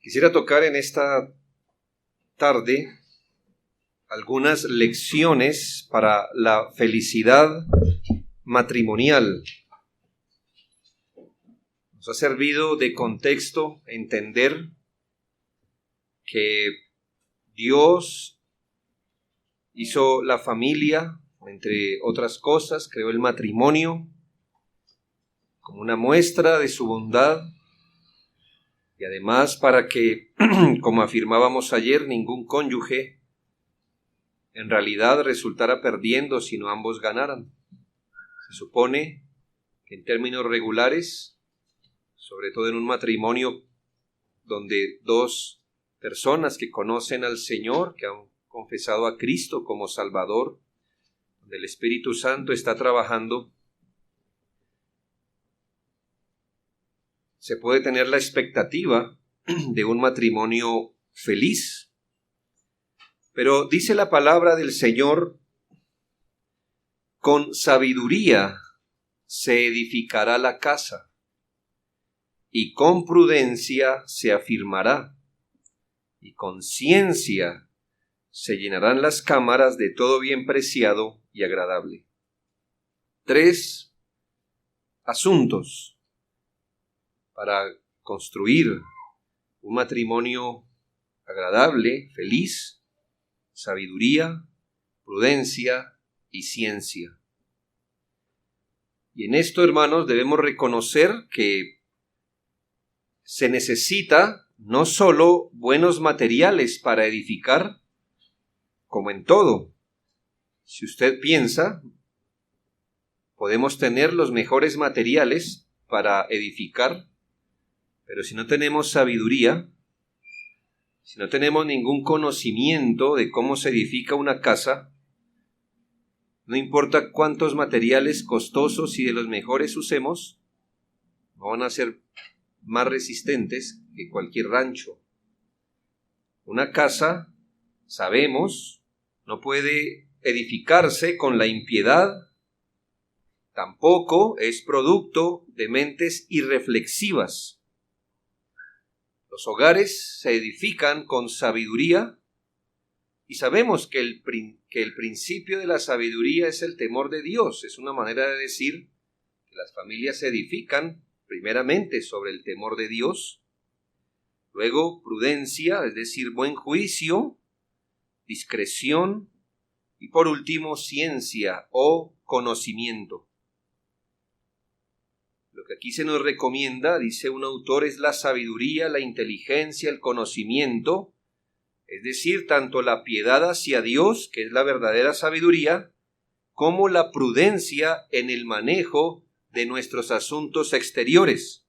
Quisiera tocar en esta tarde algunas lecciones para la felicidad matrimonial. Nos ha servido de contexto entender que Dios hizo la familia, entre otras cosas, creó el matrimonio como una muestra de su bondad. Y además para que, como afirmábamos ayer, ningún cónyuge en realidad resultara perdiendo, sino ambos ganaran. Se supone que en términos regulares, sobre todo en un matrimonio donde dos personas que conocen al Señor, que han confesado a Cristo como Salvador, donde el Espíritu Santo está trabajando, se puede tener la expectativa de un matrimonio feliz. Pero dice la palabra del Señor, con sabiduría se edificará la casa, y con prudencia se afirmará, y con ciencia se llenarán las cámaras de todo bien preciado y agradable. 3 asuntos para construir un matrimonio agradable, feliz: sabiduría, prudencia y ciencia. Y en esto, hermanos, debemos reconocer que se necesita no solo buenos materiales para edificar, como en todo. Si usted piensa, podemos tener los mejores materiales para edificar, pero si no tenemos sabiduría, si no tenemos ningún conocimiento de cómo se edifica una casa, no importa cuántos materiales costosos y de los mejores usemos, no van a ser más resistentes que cualquier rancho. Una casa, sabemos, no puede edificarse con la impiedad, tampoco es producto de mentes irreflexivas. Los hogares se edifican con sabiduría y sabemos que el principio de la sabiduría es el temor de Dios. Es una manera de decir que las familias se edifican primeramente sobre el temor de Dios, luego prudencia, es decir, buen juicio, discreción y por último ciencia o conocimiento. Lo que aquí se nos recomienda, dice un autor, es la sabiduría, la inteligencia, el conocimiento, es decir, tanto la piedad hacia Dios, que es la verdadera sabiduría, como la prudencia en el manejo de nuestros asuntos exteriores.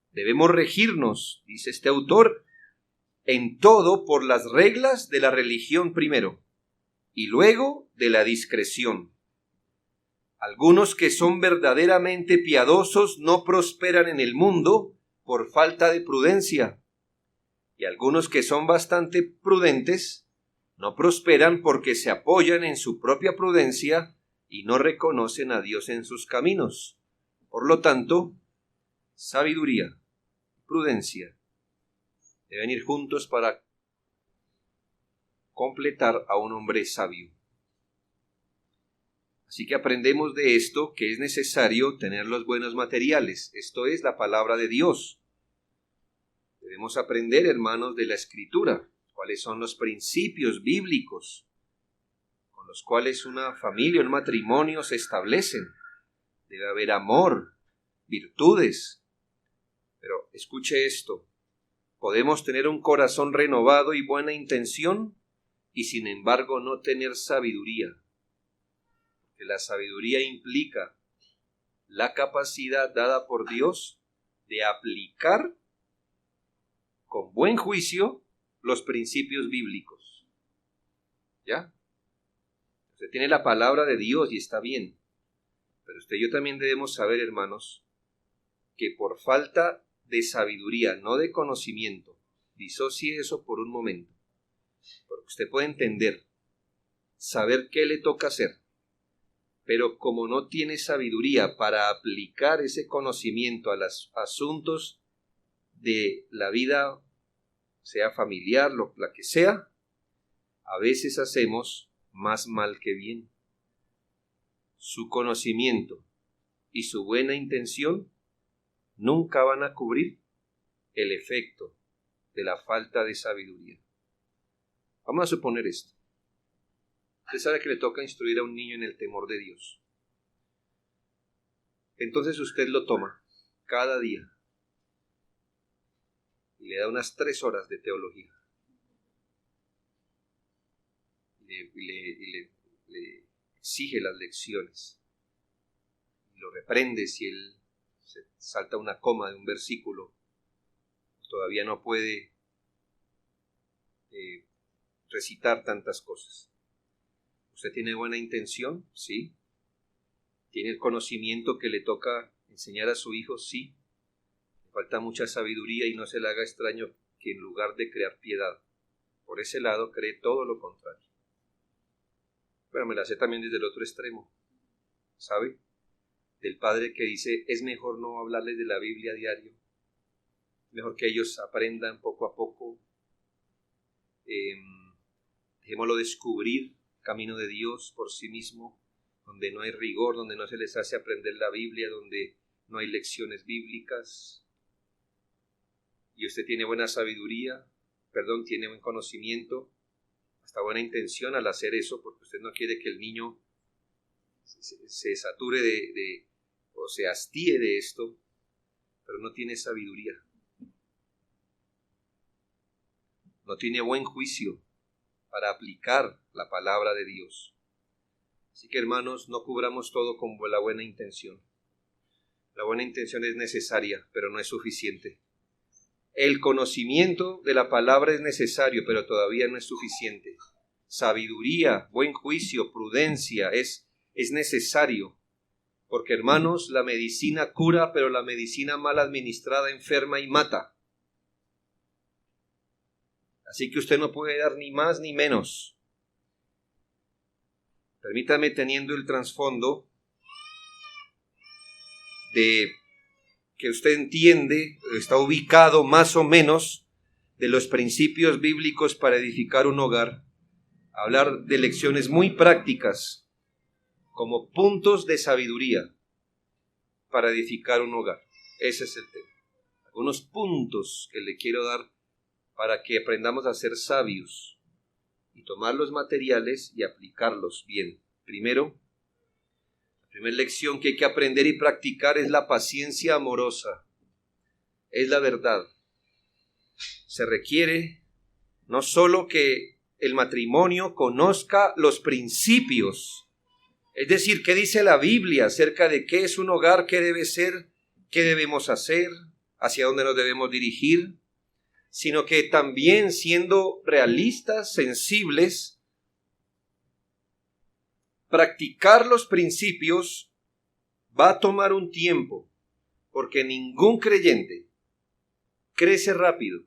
Debemos regirnos, dice este autor, en todo por las reglas de la religión primero, y luego de la discreción. Algunos que son verdaderamente piadosos no prosperan en el mundo por falta de prudencia, y algunos que son bastante prudentes no prosperan porque se apoyan en su propia prudencia y no reconocen a Dios en sus caminos. Por lo tanto, sabiduría, prudencia deben ir juntos para completar a un hombre sabio. Así que aprendemos de esto que es necesario tener los buenos materiales. Esto es la palabra de Dios. Debemos aprender, hermanos, de la Escritura, cuáles son los principios bíblicos con los cuales una familia, un matrimonio se establecen. Debe haber amor, virtudes. Pero escuche esto, podemos tener un corazón renovado y buena intención y sin embargo no tener sabiduría. Que la sabiduría implica la capacidad dada por Dios de aplicar con buen juicio los principios bíblicos. ¿Ya? Usted tiene la palabra de Dios y está bien, pero usted y yo también debemos saber, hermanos, que por falta de sabiduría, no de conocimiento, disocie eso por un momento, porque usted puede entender, saber qué le toca hacer, pero como no tiene sabiduría para aplicar ese conocimiento a los asuntos de la vida sea familiar, la que sea, a veces hacemos más mal que bien. Su conocimiento y su buena intención nunca van a cubrir el efecto de la falta de sabiduría. Vamos a suponer esto. Usted sabe que le toca instruir a un niño en el temor de Dios. Entonces usted lo toma cada día y le da unas 3 horas de teología. Y le exige las lecciones. Y lo reprende si él se salta una coma de un versículo. Todavía no puede recitar tantas cosas. ¿Usted tiene buena intención? Sí. ¿Tiene el conocimiento que le toca enseñar a su hijo? Sí. Le falta mucha sabiduría y no se le haga extraño que en lugar de crear piedad, por ese lado cree todo lo contrario. Pero me la sé también desde el otro extremo, ¿sabe? Del padre que dice, es mejor no hablarles de la Biblia a diario, mejor que ellos aprendan poco a poco, dejémoslo descubrir camino de Dios por sí mismo, donde no hay rigor, donde no se les hace aprender la Biblia, donde no hay lecciones bíblicas. Y usted tiene buena sabiduría, tiene buen conocimiento, hasta buena intención al hacer eso, porque usted no quiere que el niño se sature o se hastíe de esto, pero no tiene sabiduría. No tiene buen juicio para aplicar la palabra de Dios. Así que, hermanos, no cubramos todo con la buena intención. La buena intención es necesaria, pero no es suficiente. El conocimiento de la palabra es necesario, pero todavía no es suficiente. Sabiduría, buen juicio, prudencia es necesario. Porque, hermanos, la medicina cura, pero la medicina mal administrada enferma y mata. Así que usted no puede dar ni más ni menos. Permítame, teniendo el trasfondo de que usted entiende, está ubicado más o menos de los principios bíblicos para edificar un hogar, hablar de lecciones muy prácticas como puntos de sabiduría para edificar un hogar. Ese es el tema. Algunos puntos que le quiero dar para que aprendamos a ser sabios y tomar los materiales y aplicarlos bien. Primero, la primera lección que hay que aprender y practicar es la paciencia amorosa. Es la verdad. Se requiere no solo que el matrimonio conozca los principios, es decir, qué dice la Biblia acerca de qué es un hogar, qué debe ser, qué debemos hacer, hacia dónde nos debemos dirigir, sino que también, siendo realistas, sensibles, practicar los principios va a tomar un tiempo, porque ningún creyente crece rápido.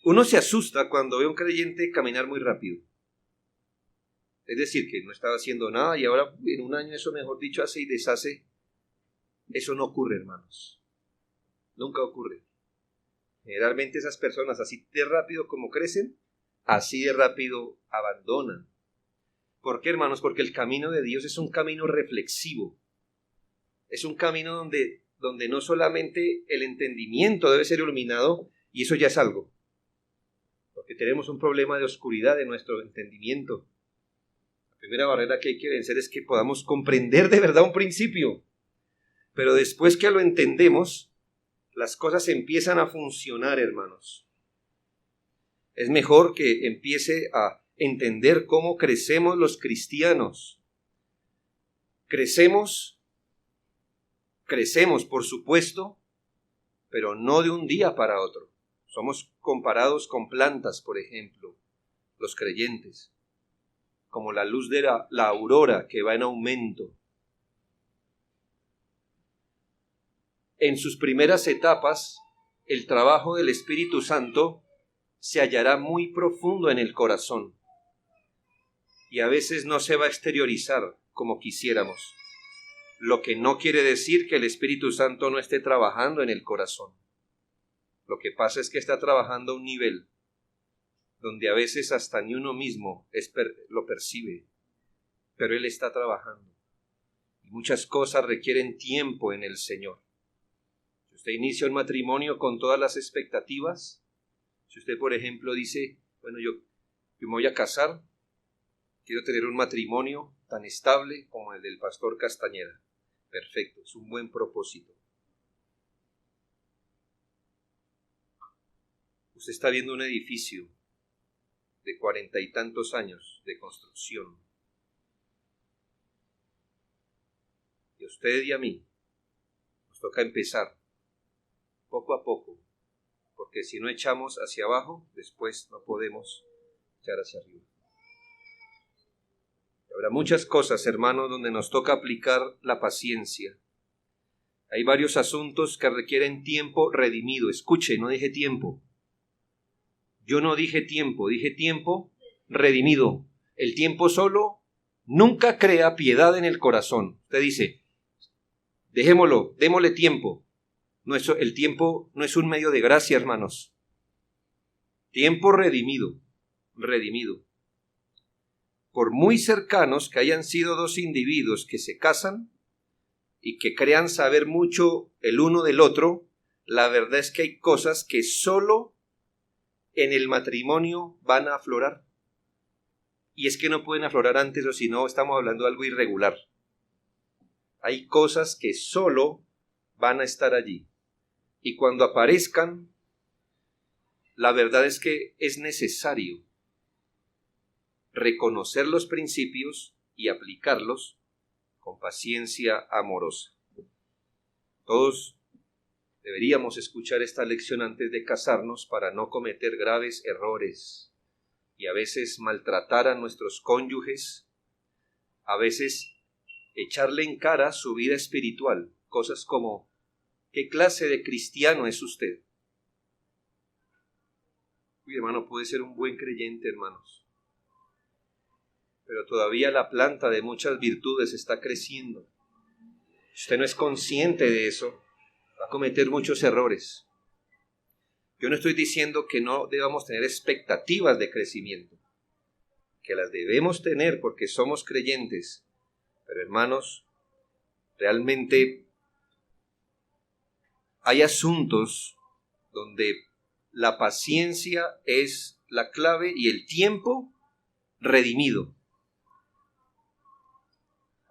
Uno se asusta cuando ve a un creyente caminar muy rápido. Es decir, que no estaba haciendo nada y ahora en un año eso, mejor dicho, hace y deshace. Eso no ocurre, hermanos. Nunca ocurre. Generalmente esas personas, así de rápido como crecen, así de rápido abandonan. ¿Por qué, hermanos? Porque el camino de Dios es un camino reflexivo. Es un camino donde no solamente el entendimiento debe ser iluminado, y eso ya es algo. Porque tenemos un problema de oscuridad en nuestro entendimiento. La primera barrera que hay que vencer es que podamos comprender de verdad un principio. Pero después que lo entendemos, las cosas empiezan a funcionar, hermanos. Es mejor que empiece a entender cómo crecemos los cristianos. Crecemos, por supuesto, pero no de un día para otro. Somos comparados con plantas, por ejemplo, los creyentes, como la luz de la aurora que va en aumento. En sus primeras etapas, el trabajo del Espíritu Santo se hallará muy profundo en el corazón y a veces no se va a exteriorizar como quisiéramos, lo que no quiere decir que el Espíritu Santo no esté trabajando en el corazón. Lo que pasa es que está trabajando a un nivel donde a veces hasta ni uno mismo lo percibe, pero Él está trabajando. Y muchas cosas requieren tiempo en el Señor. Si usted inicia un matrimonio con todas las expectativas, si usted, por ejemplo, dice, bueno, yo me voy a casar, quiero tener un matrimonio tan estable como el del pastor Castañeda. Perfecto, es un buen propósito. Usted está viendo un edificio de 40 y tantos años de construcción. Y a usted y a mí nos toca empezar poco a poco, porque si no echamos hacia abajo, después no podemos echar hacia arriba. Habrá muchas cosas, hermanos, donde nos toca aplicar la paciencia. Hay varios asuntos que requieren tiempo redimido. Escuche, no dije tiempo. Yo no dije tiempo redimido. El tiempo solo nunca crea piedad en el corazón. Usted dice, dejémoslo, démosle tiempo. No, el tiempo no es un medio de gracia, hermanos. Tiempo redimido. Por muy cercanos que hayan sido dos individuos que se casan y que crean saber mucho el uno del otro, la verdad es que hay cosas que solo en el matrimonio van a aflorar. Y es que no pueden aflorar antes, o si no, estamos hablando de algo irregular. Hay cosas que solo van a estar allí. Y cuando aparezcan, la verdad es que es necesario reconocer los principios y aplicarlos con paciencia amorosa. Todos deberíamos escuchar esta lección antes de casarnos para no cometer graves errores y a veces maltratar a nuestros cónyuges, a veces echarle en cara su vida espiritual, cosas como ¿qué clase de cristiano es usted? Uy, hermano, puede ser un buen creyente, hermanos, pero todavía la planta de muchas virtudes está creciendo. Si usted no es consciente de eso, va a cometer muchos errores. Yo no estoy diciendo que no debamos tener expectativas de crecimiento, que las debemos tener porque somos creyentes, pero hermanos, realmente hay asuntos donde la paciencia es la clave y el tiempo redimido.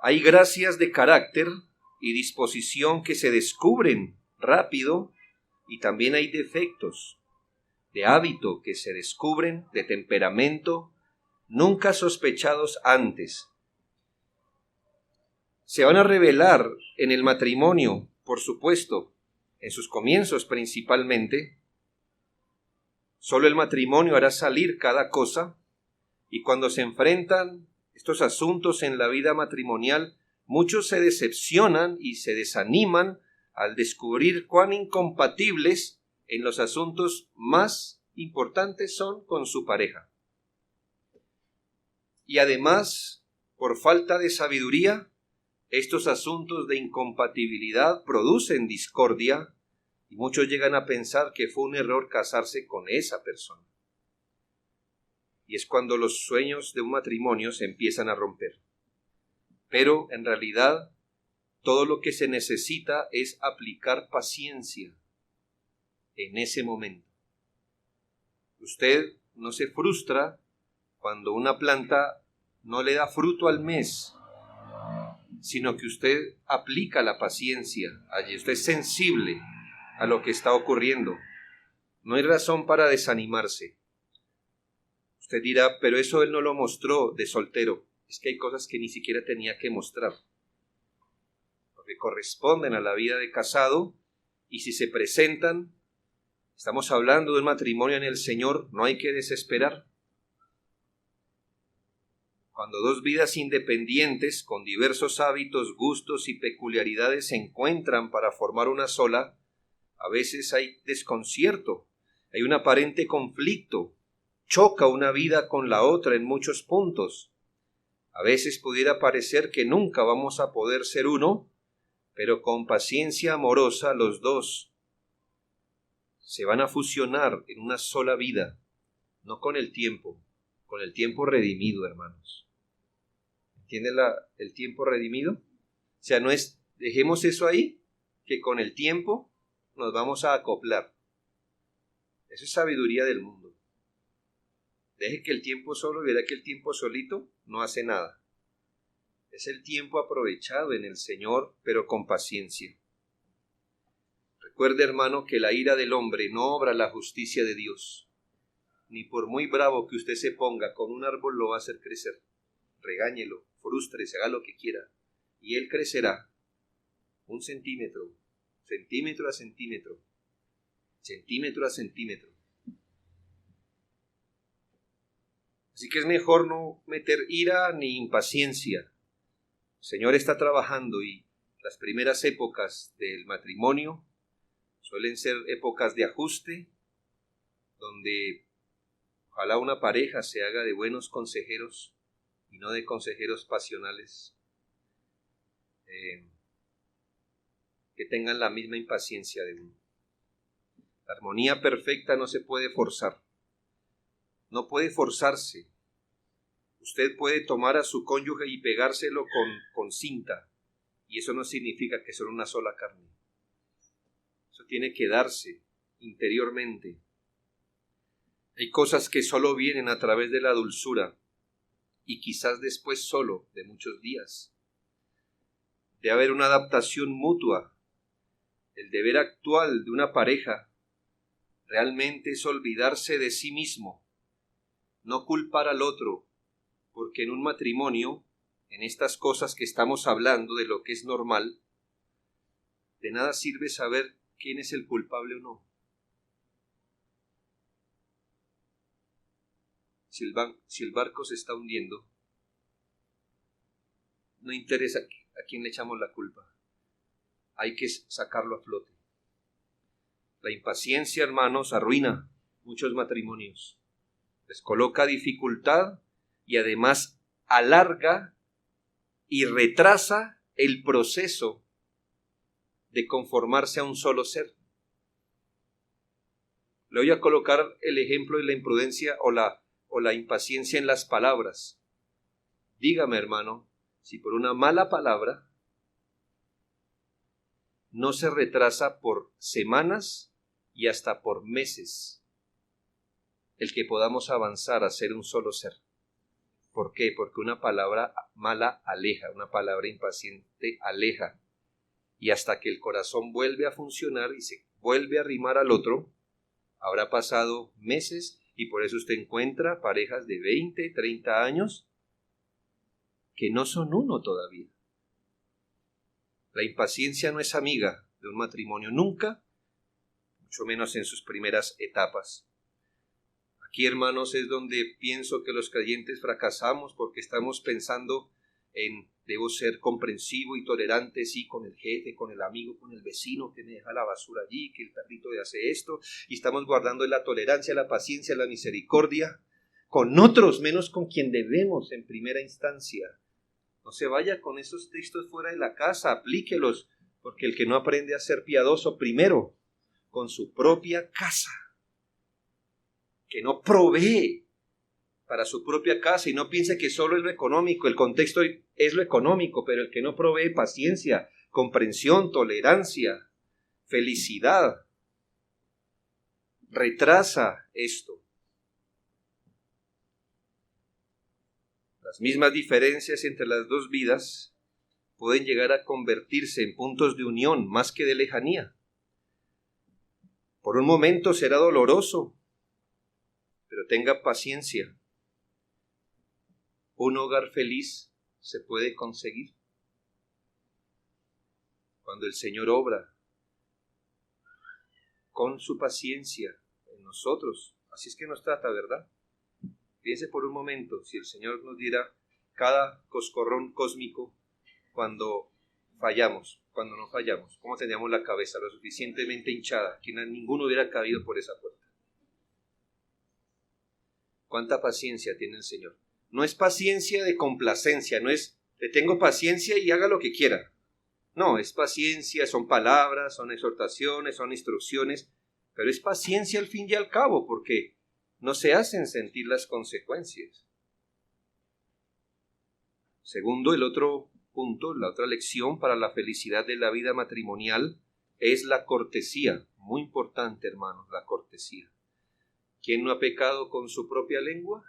Hay gracias de carácter y disposición que se descubren rápido y también hay defectos de hábito que se descubren, de temperamento, nunca sospechados antes. Se van a revelar en el matrimonio, por supuesto, en sus comienzos principalmente. Solo el matrimonio hará salir cada cosa y cuando se enfrentan estos asuntos en la vida matrimonial, muchos se decepcionan y se desaniman al descubrir cuán incompatibles en los asuntos más importantes son con su pareja. Y además, por falta de sabiduría, estos asuntos de incompatibilidad producen discordia y muchos llegan a pensar que fue un error casarse con esa persona. Y es cuando los sueños de un matrimonio se empiezan a romper. Pero en realidad todo lo que se necesita es aplicar paciencia en ese momento. Usted no se frustra cuando una planta no le da fruto al mes, sino que usted aplica la paciencia allí. Usted es sensible a lo que está ocurriendo. No hay razón para desanimarse. Usted dirá, pero eso él no lo mostró de soltero. Es que hay cosas que ni siquiera tenía que mostrar, porque corresponden a la vida de casado, y si se presentan, estamos hablando de un matrimonio en el Señor, no hay que desesperar. Cuando dos vidas independientes, con diversos hábitos, gustos y peculiaridades se encuentran para formar una sola, a veces hay desconcierto, hay un aparente conflicto, choca una vida con la otra en muchos puntos. A veces pudiera parecer que nunca vamos a poder ser uno, pero con paciencia amorosa los dos se van a fusionar en una sola vida, no con el tiempo redimido, hermanos. ¿Entienden el tiempo redimido? O sea, no es, dejemos eso ahí, que con el tiempo nos vamos a acoplar. Eso es sabiduría del mundo. Deje que el tiempo solo, verá que el tiempo solito no hace nada. Es el tiempo aprovechado en el Señor, pero con paciencia. Recuerde, hermano, que la ira del hombre no obra la justicia de Dios. Ni por muy bravo que usted se ponga, con un árbol lo va a hacer crecer. Regáñelo, frústrese, haga lo que quiera. Y él crecerá 1 centímetro, centímetro a centímetro, centímetro a centímetro. Así que es mejor no meter ira ni impaciencia. El Señor está trabajando y las primeras épocas del matrimonio suelen ser épocas de ajuste, donde ojalá una pareja se haga de buenos consejeros y no de consejeros pasionales, que tengan la misma impaciencia de uno. La armonía perfecta no se puede forzar, no puede forzarse. Usted puede tomar a su cónyuge y pegárselo con cinta, y eso no significa que son una sola carne. Eso tiene que darse interiormente. Hay cosas que solo vienen a través de la dulzura, y quizás después solo de muchos días. Debe haber una adaptación mutua. El deber actual de una pareja realmente es olvidarse de sí mismo, no culpar al otro, porque en un matrimonio, en estas cosas que estamos hablando de lo que es normal, de nada sirve saber quién es el culpable o no. Si el barco se está hundiendo, no interesa a quién le echamos la culpa. Hay que sacarlo a flote. La impaciencia, hermanos, arruina muchos matrimonios. Les coloca dificultad y además alarga y retrasa el proceso de conformarse a un solo ser. Le voy a colocar el ejemplo de la imprudencia o la impaciencia en las palabras. Dígame, hermano, si por una mala palabra no se retrasa por semanas y hasta por meses el que podamos avanzar a ser un solo ser. ¿Por qué? Porque una palabra mala aleja, una palabra impaciente aleja. Y hasta que el corazón vuelve a funcionar y se vuelve a arrimar al otro, habrá pasado meses, y por eso usted encuentra parejas de 20, 30 años que no son uno todavía. La impaciencia no es amiga de un matrimonio nunca, mucho menos en sus primeras etapas. Aquí, hermanos, es donde pienso que los creyentes fracasamos, porque estamos pensando en debo ser comprensivo y tolerante, sí, con el jefe, con el amigo, con el vecino que me deja la basura allí, que el perrito le hace esto, y estamos guardando la tolerancia, la paciencia, la misericordia con otros, menos con quien debemos en primera instancia. No se vaya con esos textos fuera de la casa, aplíquelos, porque el que no aprende a ser piadoso primero con su propia casa, que no provee para su propia casa y no piense que solo es lo económico, el contexto es lo económico, pero el que no provee paciencia, comprensión, tolerancia, felicidad, retrasa esto. Las mismas diferencias entre las dos vidas pueden llegar a convertirse en puntos de unión más que de lejanía. Por un momento será doloroso, pero tenga paciencia. Un hogar feliz se puede conseguir cuando el Señor obra con su paciencia en nosotros. Así es que nos trata, ¿verdad? Piense por un momento, si el Señor nos diera cada coscorrón cósmico cuando fallamos, cuando no fallamos, ¿cómo teníamos la cabeza lo suficientemente hinchada que ninguno hubiera cabido por esa puerta? ¿Cuánta paciencia tiene el Señor? No es paciencia de complacencia, no es le tengo paciencia y haga lo que quiera. No, es paciencia, son palabras, son exhortaciones, son instrucciones, pero es paciencia al fin y al cabo, porque no se hacen sentir las consecuencias. Segundo, el otro punto, la otra lección para la felicidad de la vida matrimonial es la cortesía. Muy importante, hermanos, la cortesía. ¿Quién no ha pecado con su propia lengua?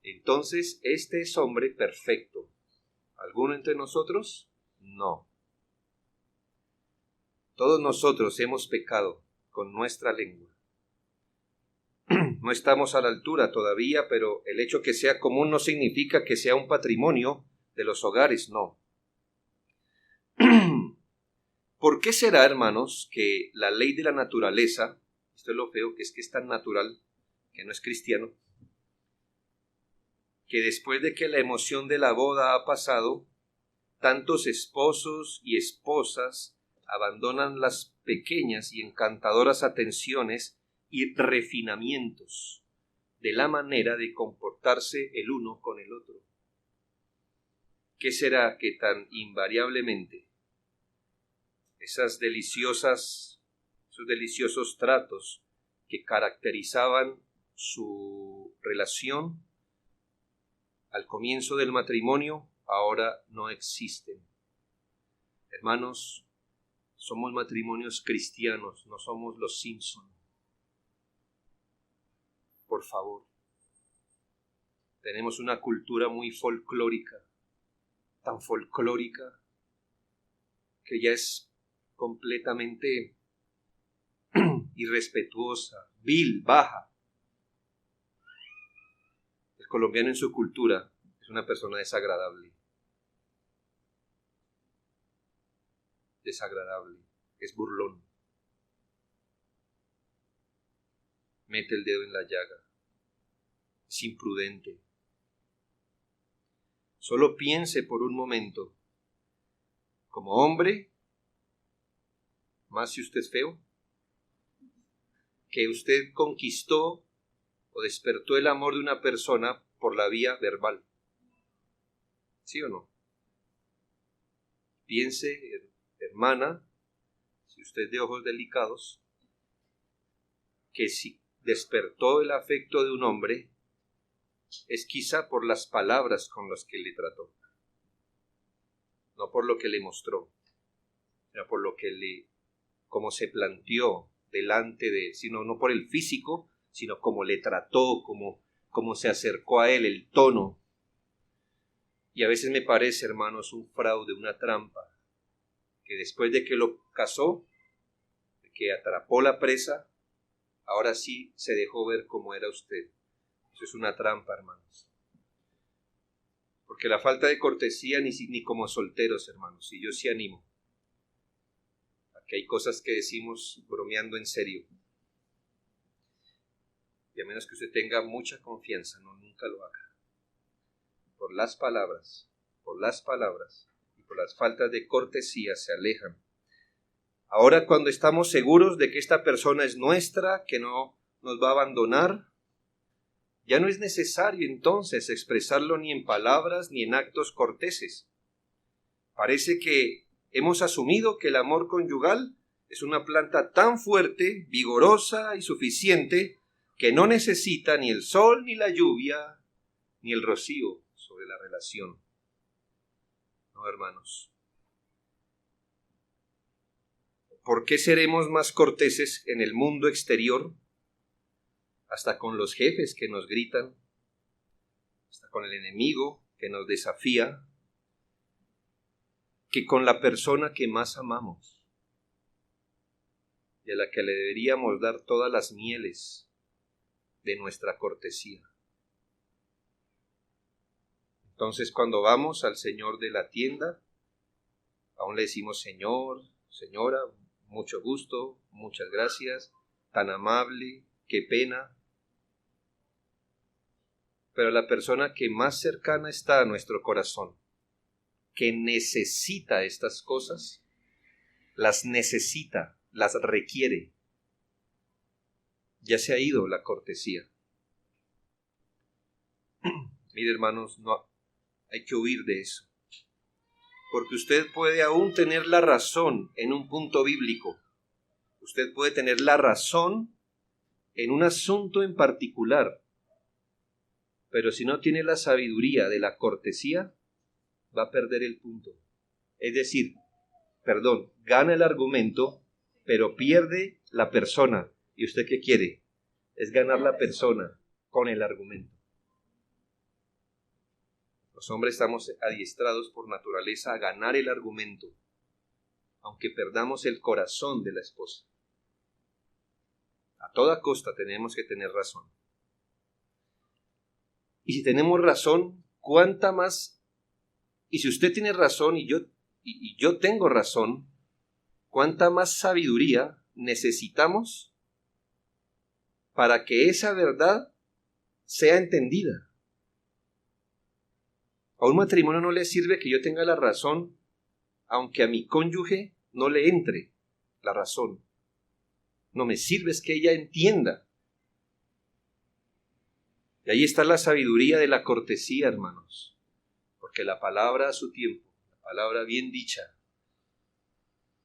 Entonces, este es hombre perfecto. ¿Alguno entre nosotros? No. Todos nosotros hemos pecado con nuestra lengua. No estamos a la altura todavía, pero el hecho que sea común no significa que sea un patrimonio de los hogares, no. ¿Por qué será, hermanos, que la ley de la naturaleza, esto es lo feo, que es tan natural, que no es cristiano, que después de que la emoción de la boda ha pasado, tantos esposos y esposas abandonan las pequeñas y encantadoras atenciones y refinamientos de la manera de comportarse el uno con el otro? ¿Qué será que tan invariablemente esos deliciosos tratos que caracterizaban su relación al comienzo del matrimonio ahora no existen? Hermanos, somos matrimonios cristianos, no somos los Simpson. Por favor. Tenemos una cultura muy folclórica, tan folclórica, que ya es completamente irrespetuosa, vil, baja. El colombiano en su cultura es una persona desagradable. Es burlón. Mete el dedo en la llaga. Es imprudente. Solo piense por un momento, como hombre, más si usted es feo, que usted conquistó o despertó el amor de una persona por la vía verbal. ¿Sí o no? Piense, hermana, si usted es de ojos delicados, que si despertó el afecto de un hombre, es quizá por las palabras con las que le trató, no por lo que le mostró, sino por lo que cómo se planteó delante de, sino no por el físico, sino cómo le trató, cómo se acercó a él, el tono. Y a veces me parece, hermanos, un fraude, una trampa, que después de que lo casó, de que atrapó la presa, ahora sí se dejó ver cómo era usted. Eso es una trampa, hermanos. Porque la falta de cortesía ni como solteros, hermanos, y yo sí animo. Aquí hay cosas que decimos bromeando en serio. Y a menos que usted tenga mucha confianza, nunca lo haga. Por las palabras y por las faltas de cortesía se alejan. Ahora, cuando estamos seguros de que esta persona es nuestra, que no nos va a abandonar, ya no es necesario entonces expresarlo ni en palabras ni en actos corteses. Parece que hemos asumido que el amor conyugal es una planta tan fuerte, vigorosa y suficiente que no necesita ni el sol, ni la lluvia, ni el rocío sobre la relación. No, hermanos. ¿Por qué seremos más corteses en el mundo exterior? Hasta con los jefes que nos gritan, hasta con el enemigo que nos desafía, que con la persona que más amamos y a la que le deberíamos dar todas las mieles de nuestra cortesía. Entonces, cuando vamos al señor de la tienda, aún le decimos señor, señora, mucho gusto, muchas gracias, tan amable, qué pena. Pero la persona que más cercana está a nuestro corazón, que necesita estas cosas, las necesita, las requiere. Ya se ha ido la cortesía. Mire, hermanos, no hay que huir de eso. Porque usted puede aún tener la razón en un punto bíblico. Usted puede tener la razón en un asunto en particular, pero si no tiene la sabiduría de la cortesía, va a perder el punto. Es decir, gana el argumento, pero pierde la persona. ¿Y usted qué quiere? Es ganar la persona con el argumento. Los hombres estamos adiestrados por naturaleza a ganar el argumento, aunque perdamos el corazón de la esposa. A toda costa tenemos que tener razón. Y si tenemos razón, ¿cuánta más? Y si usted tiene razón y yo tengo razón, ¿cuánta más sabiduría necesitamos para que esa verdad sea entendida? A un matrimonio no le sirve que yo tenga la razón, aunque a mi cónyuge no le entre la razón. No me sirve es que ella entienda. Y ahí está la sabiduría de la cortesía, hermanos. Porque la palabra a su tiempo, la palabra bien dicha,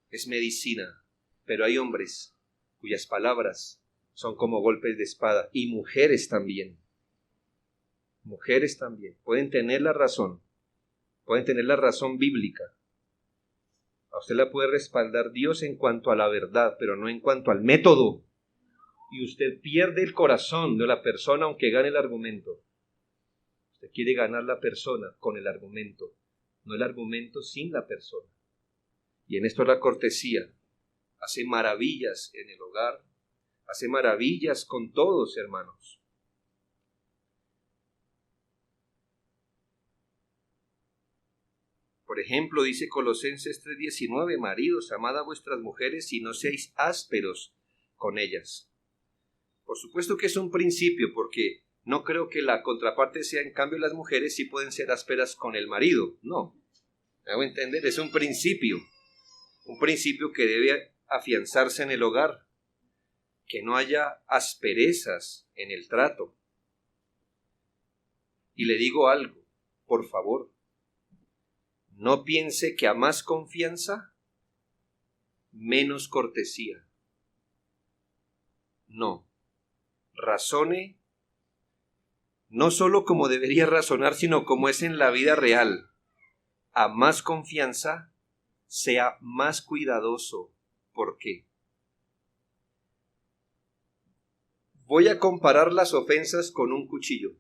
es medicina. Pero hay hombres cuyas palabras son como golpes de espada. Y mujeres también. Mujeres también. Pueden tener la razón. Pueden tener la razón bíblica. A usted la puede respaldar Dios en cuanto a la verdad, pero no en cuanto al método. Y usted pierde el corazón de la persona aunque gane el argumento. Usted quiere ganar la persona con el argumento, no el argumento sin la persona. Y en esto la cortesía hace maravillas en el hogar, hace maravillas con todos, hermanos. Por ejemplo, dice Colosenses 3:19, maridos, amad a vuestras mujeres y no seáis ásperos con ellas. Por supuesto que es un principio, porque no creo que la contraparte sea, en cambio, las mujeres sí pueden ser ásperas con el marido. No, me hago entender, es un principio que debe afianzarse en el hogar, que no haya asperezas en el trato. Y le digo algo, por favor, no piense que a más confianza, menos cortesía. No, razone no solo como debería razonar, sino como es en la vida real. A más confianza, sea más cuidadoso. ¿Por qué? Voy a comparar las ofensas con un cuchillo.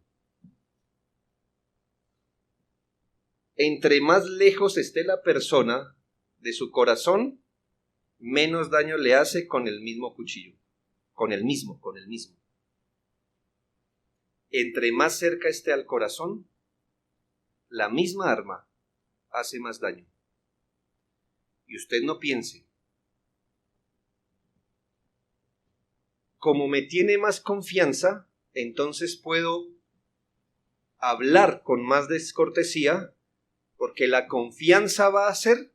Entre más lejos esté la persona de su corazón, menos daño le hace con el mismo cuchillo. Con el mismo. Entre más cerca esté al corazón, la misma arma hace más daño. Y usted no piense, como me tiene más confianza, entonces puedo hablar con más descortesía, porque la confianza va a hacer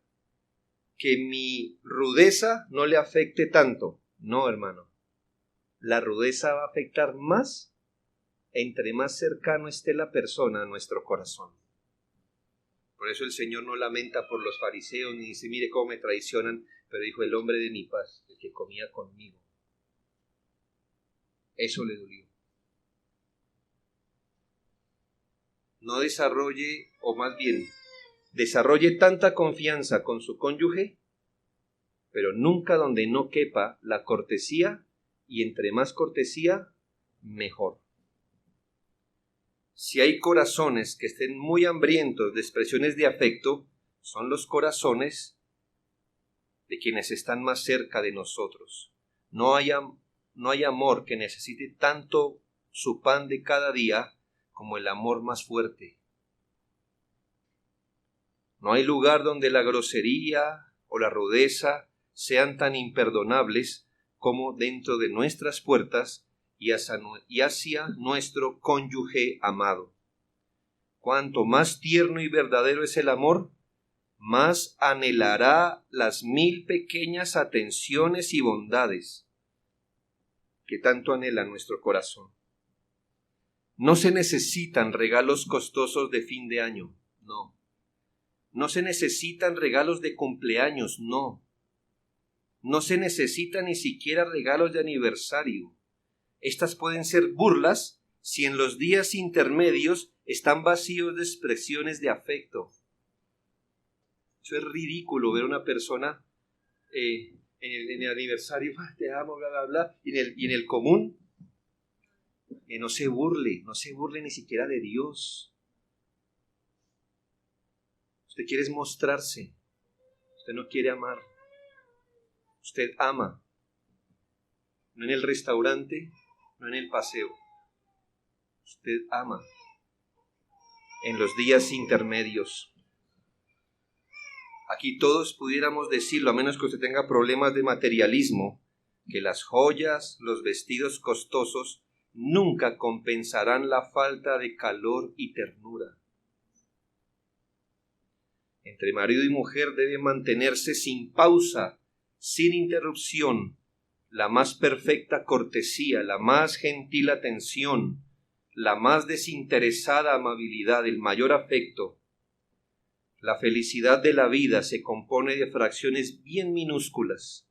que mi rudeza no le afecte tanto. No, hermano. La rudeza va a afectar más entre más cercano esté la persona a nuestro corazón. Por eso el Señor no lamenta por los fariseos, ni dice, mire cómo me traicionan, pero dijo, el hombre de mi paz, el que comía conmigo. Eso le dolió. No desarrolle, o más bien, desarrolle tanta confianza con su cónyuge, pero nunca donde no quepa la cortesía, y entre más cortesía, mejor. Si hay corazones que estén muy hambrientos de expresiones de afecto, son los corazones de quienes están más cerca de nosotros. No hay amor que necesite tanto su pan de cada día como el amor más fuerte. No hay lugar donde la grosería o la rudeza sean tan imperdonables como dentro de nuestras puertas y hacia nuestro cónyuge amado. Cuanto más tierno y verdadero es el amor, más anhelará las 1000 pequeñas atenciones y bondades que tanto anhela nuestro corazón. No se necesitan regalos costosos de fin de año, no. No se necesitan regalos de cumpleaños, no. No se necesitan ni siquiera regalos de aniversario. Estas pueden ser burlas si en los días intermedios están vacíos de expresiones de afecto. Eso es ridículo, ver a una persona en el aniversario, te amo, bla, bla, bla, y en el común, no se burle ni siquiera de Dios. Usted quiere mostrarse, usted no quiere amar, usted ama, no en el restaurante, no en el paseo, usted ama en los días intermedios. Aquí todos pudiéramos decirlo, a menos que usted tenga problemas de materialismo, que las joyas, los vestidos costosos nunca compensarán la falta de calor y ternura. Entre marido y mujer debe mantenerse sin pausa, sin interrupción, la más perfecta cortesía, la más gentil atención, la más desinteresada amabilidad, el mayor afecto. La felicidad de la vida se compone de fracciones bien minúsculas,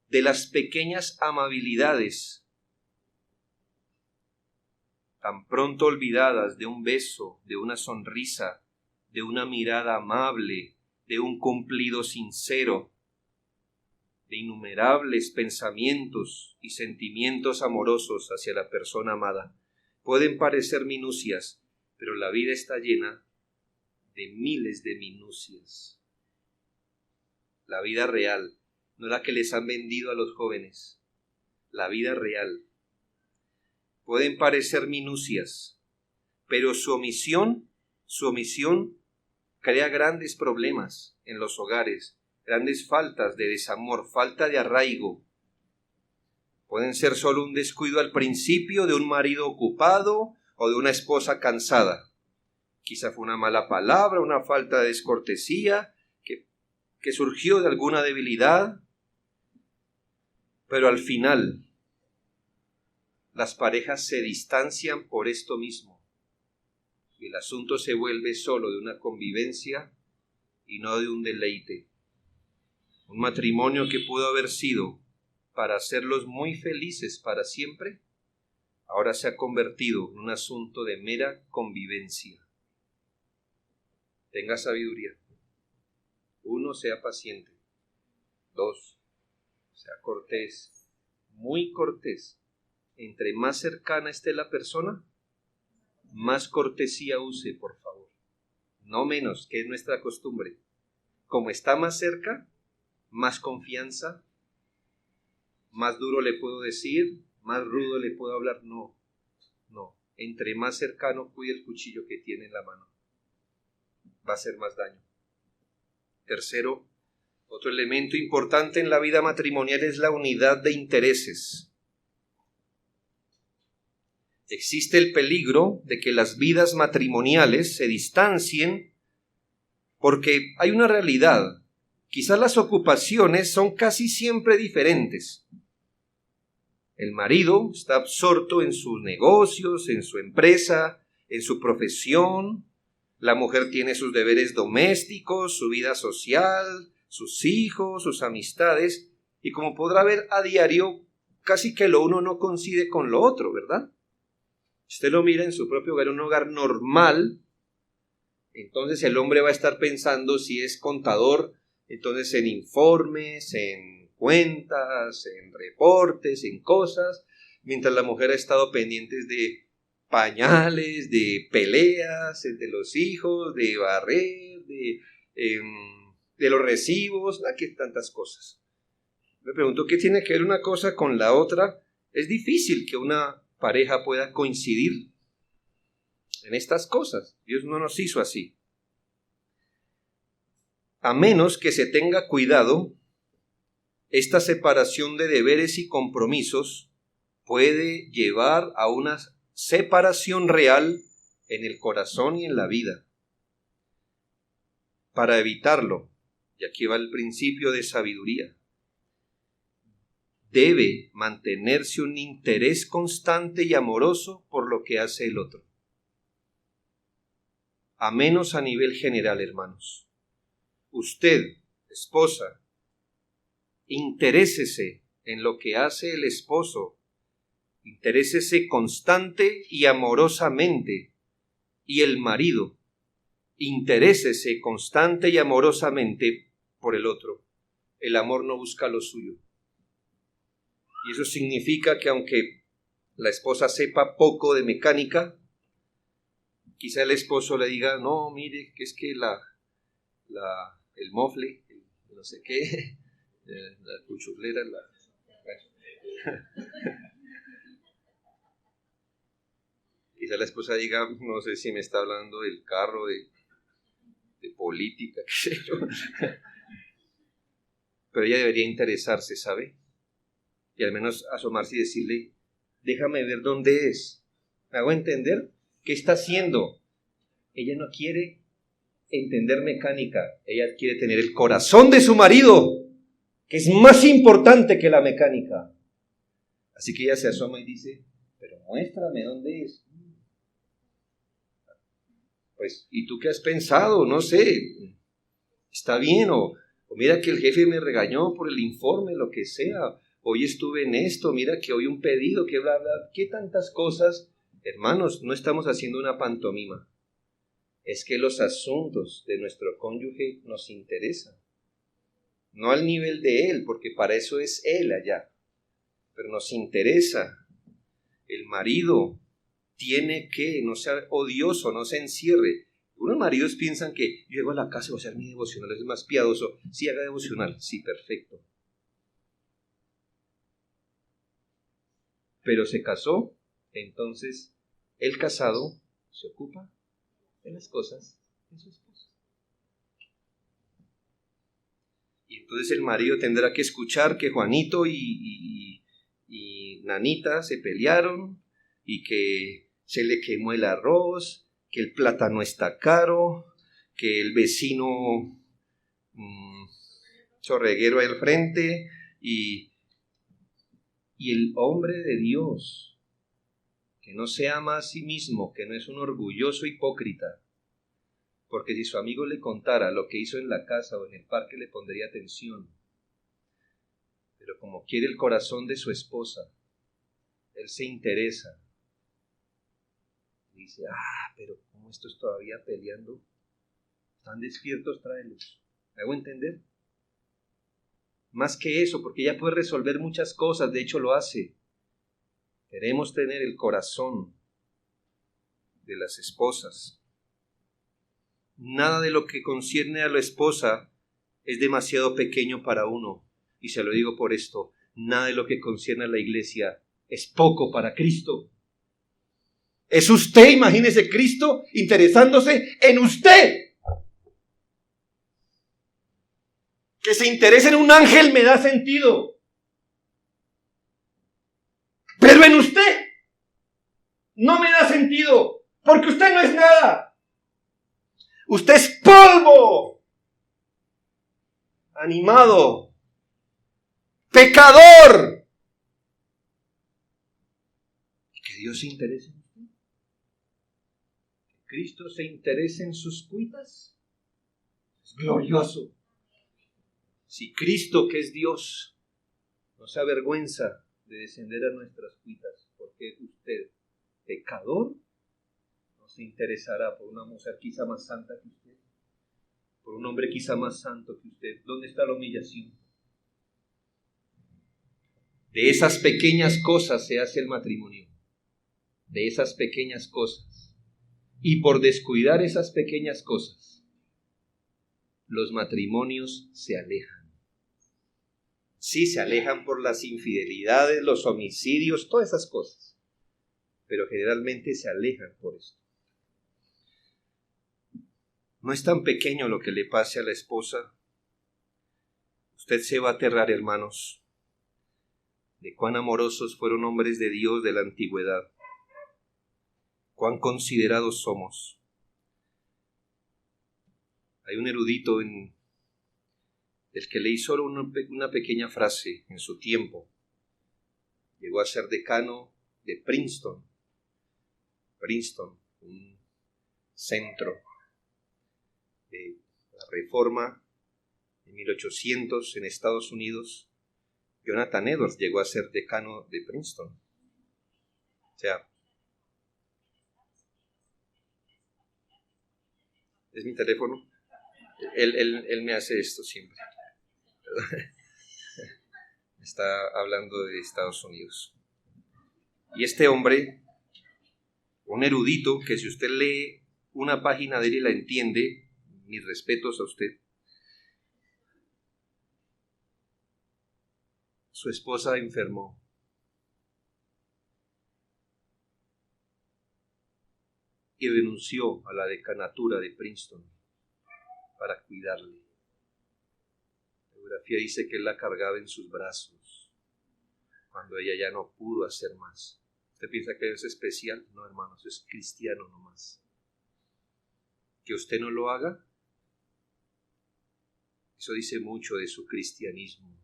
de las pequeñas amabilidades, tan pronto olvidadas, de un beso, de una sonrisa, de una mirada amable, de un cumplido sincero, de innumerables pensamientos y sentimientos amorosos hacia la persona amada. Pueden parecer minucias, pero la vida está llena de miles de minucias. La vida real, no la que les han vendido a los jóvenes, la vida real. Pueden parecer minucias, pero su omisión crea grandes problemas en los hogares, grandes faltas de desamor, falta de arraigo. Pueden ser solo un descuido al principio de un marido ocupado o de una esposa cansada. Quizá fue una mala palabra, una falta de descortesía que surgió de alguna debilidad, pero al final las parejas se distancian por esto mismo y el asunto se vuelve solo de una convivencia y no de un deleite. Un matrimonio que pudo haber sido para hacerlos muy felices para siempre, ahora se ha convertido en un asunto de mera convivencia. Tenga sabiduría. 1, sea paciente. 2, sea cortés, muy cortés. Entre más cercana esté la persona, más cortesía use, por favor. No menos, que es nuestra costumbre. Como está más cerca, más confianza, más duro le puedo decir, más rudo le puedo hablar. No. Entre más cercano, cuide el cuchillo que tiene en la mano. Va a hacer más daño. Tercero, otro elemento importante en la vida matrimonial es la unidad de intereses. Existe el peligro de que las vidas matrimoniales se distancien porque hay una realidad. Quizás las ocupaciones son casi siempre diferentes. El marido está absorto en sus negocios, en su empresa, en su profesión. La mujer tiene sus deberes domésticos, su vida social, sus hijos, sus amistades, y como podrá ver a diario, casi que lo uno no coincide con lo otro, ¿verdad? Usted lo mira en su propio hogar, un hogar normal, entonces el hombre va a estar pensando, si es contador, entonces en informes, en cuentas, en reportes, en cosas, mientras la mujer ha estado pendiente de pañales, de peleas entre los hijos, de barrer, de los recibos, que tantas cosas. Me pregunto, ¿qué tiene que ver una cosa con la otra? Es difícil que una pareja pueda coincidir en estas cosas. Dios no nos hizo así. A menos que se tenga cuidado, esta separación de deberes y compromisos puede llevar a una separación real en el corazón y en la vida. Para evitarlo, y aquí va el principio de sabiduría, debe mantenerse un interés constante y amoroso por lo que hace el otro. A menos a nivel general, hermanos. Usted, esposa, interésese en lo que hace el esposo Interésese constante y amorosamente. Y el marido, interésese constante y amorosamente por el otro. El amor no busca lo suyo. Y eso significa que aunque la esposa sepa poco de mecánica, quizá el esposo le diga, no, mire, que es que el mofle, no sé qué, la cuchuflera, quizá la esposa diga, no sé si me está hablando del carro, de política, qué sé yo. Pero ella debería interesarse, ¿sabe? Y al menos asomarse y decirle, déjame ver dónde es. ¿Me hago entender? ¿Qué está haciendo? Ella no quiere entender mecánica, ella quiere tener el corazón de su marido, que es más importante que la mecánica. Así que ella se asoma y dice, pero muéstrame dónde es. Pues, ¿y tú qué has pensado? No sé, está bien, o mira que el jefe me regañó por el informe, lo que sea, hoy estuve en esto, mira que hoy un pedido, que bla, bla, qué tantas cosas. Hermanos, no estamos haciendo una pantomima, es que los asuntos de nuestro cónyuge nos interesan, no al nivel de él, porque para eso es él allá, pero nos interesa. El marido tiene que, no sea odioso, no se encierre. Unos maridos piensan que llego a la casa y voy a hacer mi devocional, es más piadoso. Sí, haga devocional, sí, perfecto. Pero se casó, entonces el casado se ocupa de las cosas de su esposa. Y entonces el marido tendrá que escuchar que Juanito y Nanita se pelearon y que se le quemó el arroz, que el plátano está caro, que el vecino chorreguero al frente y el hombre de Dios, que no se ama a sí mismo, que no es un orgulloso hipócrita, porque si su amigo le contara lo que hizo en la casa o en el parque le pondría atención. Pero como quiere el corazón de su esposa, él se interesa. Dice, pero ¿cómo estos todavía peleando? ¿Están despiertos? Tráelos. ¿Me hago entender? Más que eso, porque ella puede resolver muchas cosas, de hecho lo hace. Queremos tener el corazón de las esposas. Nada de lo que concierne a la esposa es demasiado pequeño para uno. Y se lo digo por esto, nada de lo que concierne a la iglesia es poco para Cristo. Es usted, imagínese Cristo interesándose en usted. Que se interese en un ángel me da sentido. Pero en usted no me da sentido, porque usted no es nada. Usted es polvo, animado, pecador. Y que Dios se interese en usted. Que Cristo se interese en sus cuitas. Es glorioso. Si Cristo, que es Dios, no se avergüenza de descender a nuestras cuitas, porque usted, pecador, no se interesará por una mujer quizá más santa que usted, por un hombre quizá más santo que usted. ¿Dónde está la humillación? De esas pequeñas cosas se hace el matrimonio, de esas pequeñas cosas. Y por descuidar esas pequeñas cosas, los matrimonios se alejan. Sí, se alejan por las infidelidades, los homicidios, todas esas cosas. Pero generalmente se alejan por esto. No es tan pequeño lo que le pase a la esposa. Usted se va a aterrar, hermanos, de cuán amorosos fueron hombres de Dios de la antigüedad. Cuán considerados somos. Hay un erudito el que leí solo una pequeña frase en su tiempo. Llegó a ser decano de Princeton, un centro de la Reforma en 1800 en Estados Unidos. Jonathan Edwards llegó a ser decano de Princeton. O sea, es mi teléfono. Él me hace esto siempre. Está hablando de Estados Unidos. Y este hombre, un erudito, que si usted lee una página de él y la entiende, mis respetos a usted. Su esposa enfermó. Y renunció a la decanatura de Princeton para cuidarle. La biografía dice que él la cargaba en sus brazos cuando ella ya no pudo hacer más. ¿Usted piensa que es especial? No, hermanos, es cristiano nomás. Que usted no lo haga, eso dice mucho de su cristianismo.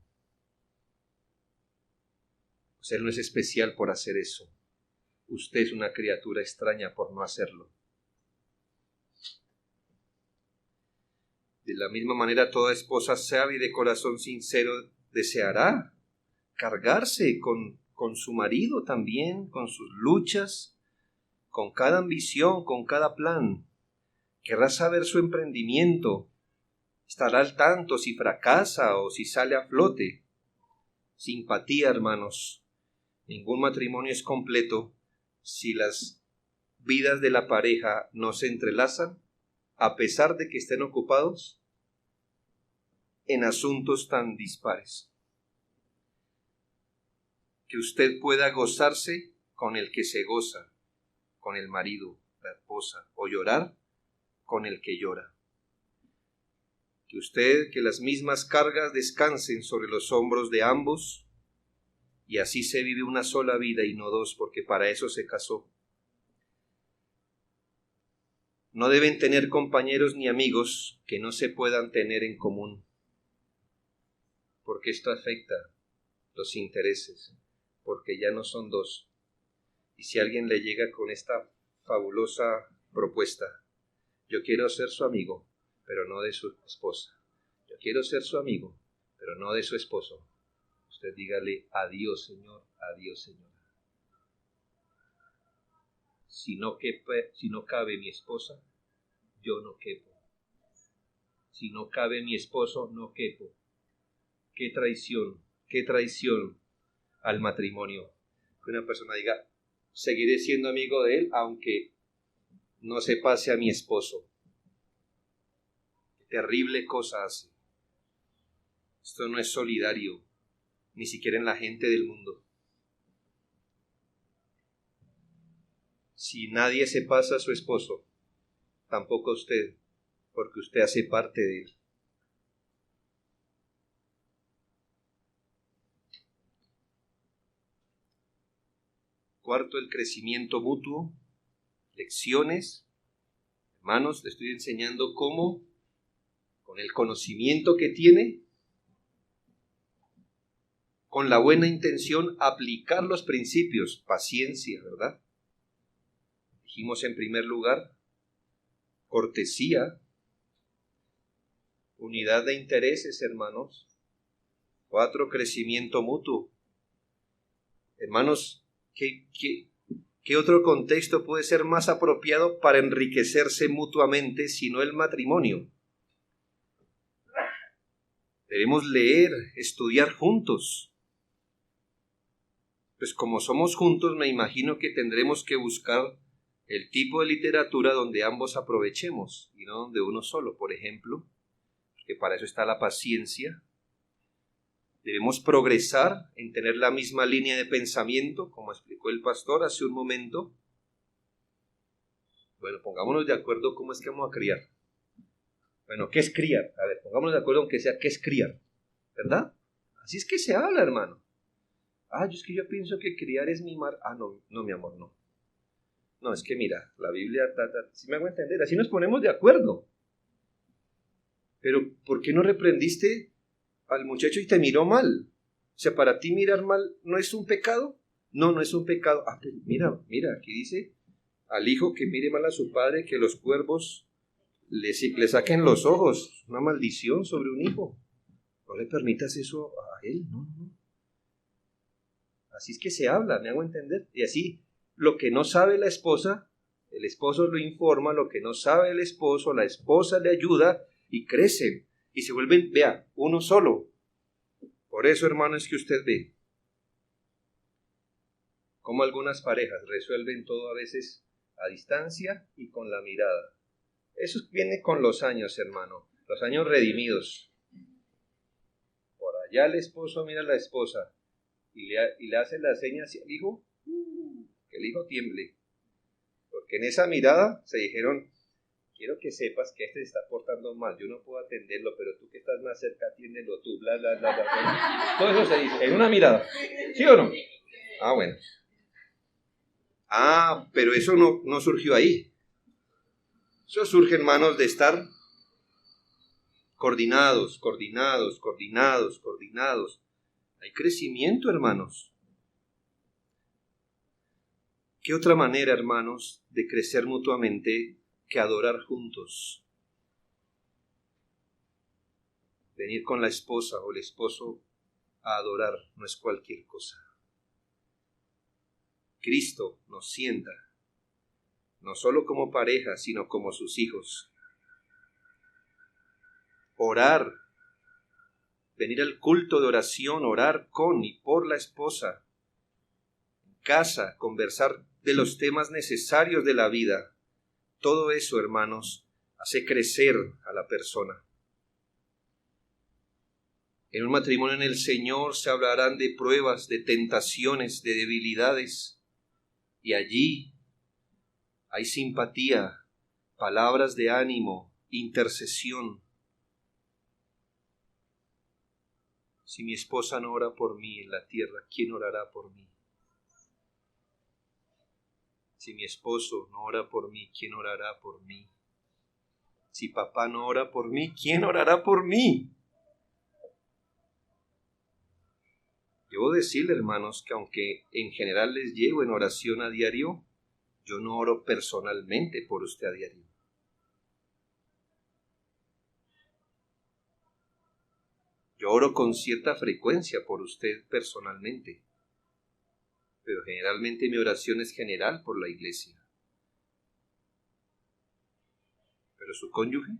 O sea, él no es especial por hacer eso. Usted es una criatura extraña por no hacerlo. De la misma manera, toda esposa sabia y de corazón sincero deseará cargarse con su marido también, con sus luchas, con cada ambición, con cada plan. Querrá saber su emprendimiento. Estará al tanto si fracasa o si sale a flote. Simpatía, hermanos. Ningún matrimonio es completo si las vidas de la pareja no se entrelazan, a pesar de que estén ocupados en asuntos tan dispares. Que usted pueda gozarse con el que se goza, con el marido, la esposa, o llorar con el que llora. Que las mismas cargas descansen sobre los hombros de ambos, y así se vive una sola vida y no dos, porque para eso se casó. No deben tener compañeros ni amigos que no se puedan tener en común, porque esto afecta los intereses, porque ya no son dos. Y si alguien le llega con esta fabulosa propuesta, yo quiero ser su amigo, pero no de su esposa. Yo quiero ser su amigo, pero no de su esposo. Usted dígale, adiós, señor, adiós, señora. Si no cabe mi esposa, yo no quepo. Si no cabe mi esposo, no quepo. Qué traición al matrimonio. Que una persona diga, seguiré siendo amigo de él, aunque no se pase a mi esposo. Qué terrible cosa hace. Esto no es solidario, ni siquiera en la gente del mundo. Si nadie se pasa a su esposo, tampoco a usted, porque usted hace parte de él. Cuarto, el crecimiento mutuo. Lecciones. Hermanos, le estoy enseñando cómo, con el conocimiento que tiene, con la buena intención, aplicar los principios. Paciencia, ¿verdad? Dijimos en primer lugar, cortesía, unidad de intereses, hermanos. 4, crecimiento mutuo. Hermanos, ¿qué otro contexto puede ser más apropiado para enriquecerse mutuamente sino el matrimonio? Debemos leer, estudiar juntos. Pues como somos juntos, me imagino que tendremos que buscar el tipo de literatura donde ambos aprovechemos y no donde uno solo, por ejemplo, que para eso está la paciencia. Debemos progresar en tener la misma línea de pensamiento, como explicó el pastor hace un momento. Bueno, pongámonos de acuerdo cómo es que vamos a criar. Bueno, ¿qué es criar? A ver, pongámonos de acuerdo aunque sea qué es criar, ¿verdad? Así es que se habla, hermano. Yo pienso que criar es mimar. No, mi amor, no. No, es que mira, la Biblia, si me hago entender, así nos ponemos de acuerdo. Pero, ¿por qué no reprendiste al muchacho y te miró mal? O sea, ¿para ti mirar mal no es un pecado? No es un pecado. Pues mira, aquí dice, al hijo que mire mal a su padre, que los cuervos le saquen los ojos. Una maldición sobre un hijo. No le permitas eso a él, no. Así es que se habla, me hago entender. Y así, lo que no sabe la esposa, el esposo lo informa, lo que no sabe el esposo, la esposa le ayuda y crecen y se vuelven, vea, uno solo. Por eso, hermano, es que usted ve cómo algunas parejas resuelven todo a veces a distancia y con la mirada. Eso viene con los años, hermano, los años redimidos. Por allá el esposo mira a la esposa y le hace la seña hacia el hijo, que el hijo tiemble. Porque en esa mirada se dijeron, quiero que sepas que este se está portando mal, yo no puedo atenderlo, pero tú que estás más cerca, atiéndelo tú, bla, bla, bla, bla, bla. Todo eso se dice, en una mirada. ¿Sí o no? Ah, bueno. Ah, pero eso no surgió ahí. Eso surge, hermanos, de estar coordinados. Hay crecimiento, hermanos. ¿Qué otra manera, hermanos, de crecer mutuamente que adorar juntos? Venir con la esposa o el esposo a adorar no es cualquier cosa. Cristo nos sienta, no solo como pareja, sino como sus hijos. Orar, venir al culto de oración, orar con y por la esposa. En casa, conversar de los temas necesarios de la vida. Todo eso, hermanos, hace crecer a la persona. En un matrimonio en el Señor se hablarán de pruebas, de tentaciones, de debilidades. Y allí hay simpatía, palabras de ánimo, intercesión. Si mi esposa no ora por mí en la tierra, ¿quién orará por mí? Si mi esposo no ora por mí, ¿quién orará por mí? Si papá no ora por mí, ¿quién orará por mí? Debo decirle, hermanos, que aunque en general les llevo en oración a diario, yo no oro personalmente por usted a diario. Yo oro con cierta frecuencia por usted personalmente, pero generalmente mi oración es general por la iglesia. Pero su cónyuge,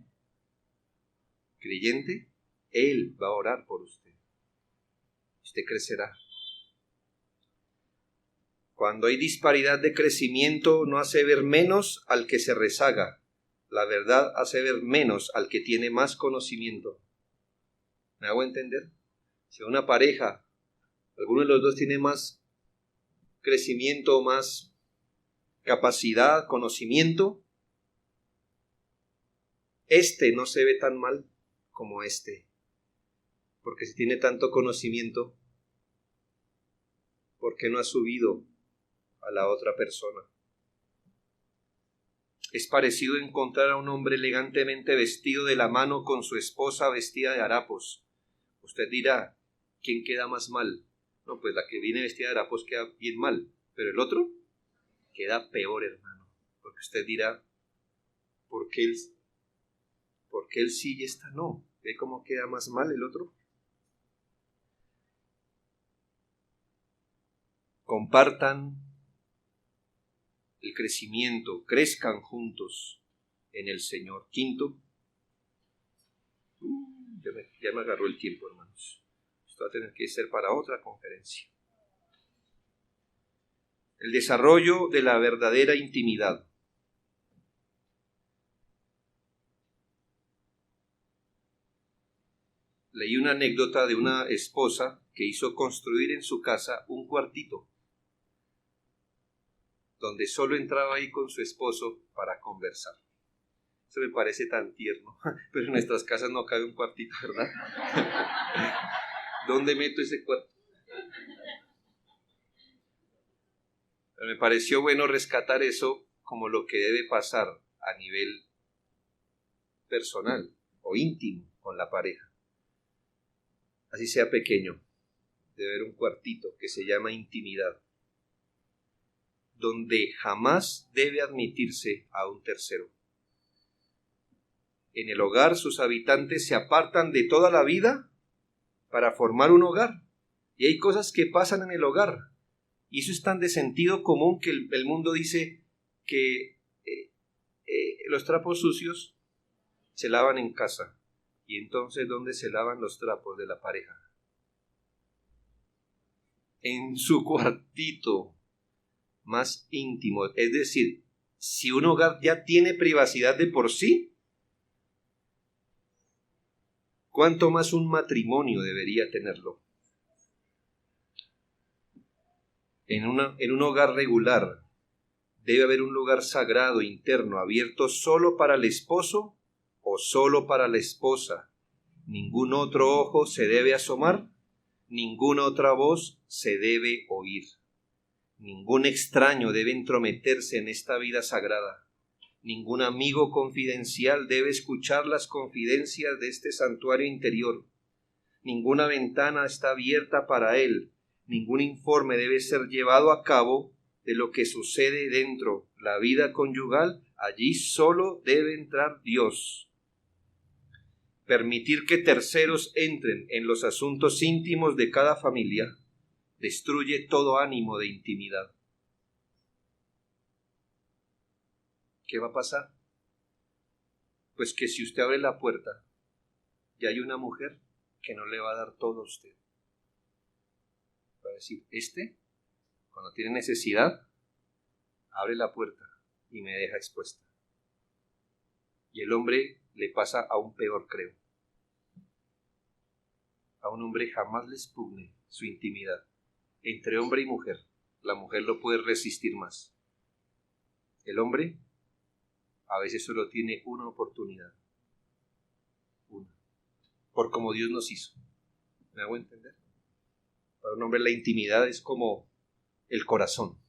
creyente, él va a orar por usted. Usted crecerá. Cuando hay disparidad de crecimiento, no hace ver menos al que se rezaga. La verdad hace ver menos al que tiene más conocimiento. ¿Me hago entender? Si una pareja, alguno de los dos tiene más crecimiento, más capacidad, conocimiento, este no se ve tan mal como este. Porque si tiene tanto conocimiento, ¿por qué no ha subido a la otra persona? Es parecido encontrar a un hombre elegantemente vestido de la mano con su esposa vestida de harapos. Usted dirá, ¿quién queda más mal? No, pues la que viene vestida de harapos queda bien mal, pero el otro queda peor, hermano. Porque usted dirá, ¿por qué él sí y esta no? ¿Ve cómo queda más mal el otro? Compartan el crecimiento, crezcan juntos en el Señor. Quinto, ya me agarró el tiempo, hermanos. Esto va a tener que ser para otra conferencia. El desarrollo de la verdadera intimidad. Leí una anécdota de una esposa que hizo construir en su casa un cuartito donde solo entraba ahí con su esposo para conversar. Eso me parece tan tierno, pero en nuestras casas no cabe un cuartito, ¿verdad? ¿Dónde meto ese cuarto? Pero me pareció bueno rescatar eso como lo que debe pasar a nivel personal o íntimo con la pareja. Así sea pequeño, debe haber un cuartito que se llama intimidad, donde jamás debe admitirse a un tercero. En el hogar sus habitantes se apartan de toda la vida para formar un hogar. Y hay cosas que pasan en el hogar Y eso es tan de sentido común que el mundo dice que los trapos sucios se lavan en casa. Y entonces, ¿dónde se lavan los trapos de la pareja? En su cuartito más íntimo. Es decir, si un hogar ya tiene privacidad de por sí, ¿cuánto más un matrimonio debería tenerlo? En un hogar regular debe haber un lugar sagrado interno abierto solo para el esposo o solo para la esposa. Ningún otro ojo se debe asomar, ninguna otra voz se debe oír. Ningún extraño debe entrometerse en esta vida sagrada. Ningún amigo confidencial debe escuchar las confidencias de este santuario interior. Ninguna ventana está abierta para él. Ningún informe debe ser llevado a cabo de lo que sucede dentro. La vida conyugal, allí solo debe entrar Dios. Permitir que terceros entren en los asuntos íntimos de cada familia destruye todo ánimo de intimidad. ¿Qué va a pasar? Pues que si usted abre la puerta, ya hay una mujer que no le va a dar todo a usted. Va a decir, cuando tiene necesidad, abre la puerta y me deja expuesta. Y el hombre le pasa aún peor, creo. A un hombre jamás le expugne su intimidad. Entre hombre y mujer, la mujer lo puede resistir más. El hombre a veces solo tiene una oportunidad. Una. Por como Dios nos hizo. ¿Me hago entender? Para un hombre la intimidad es como el corazón.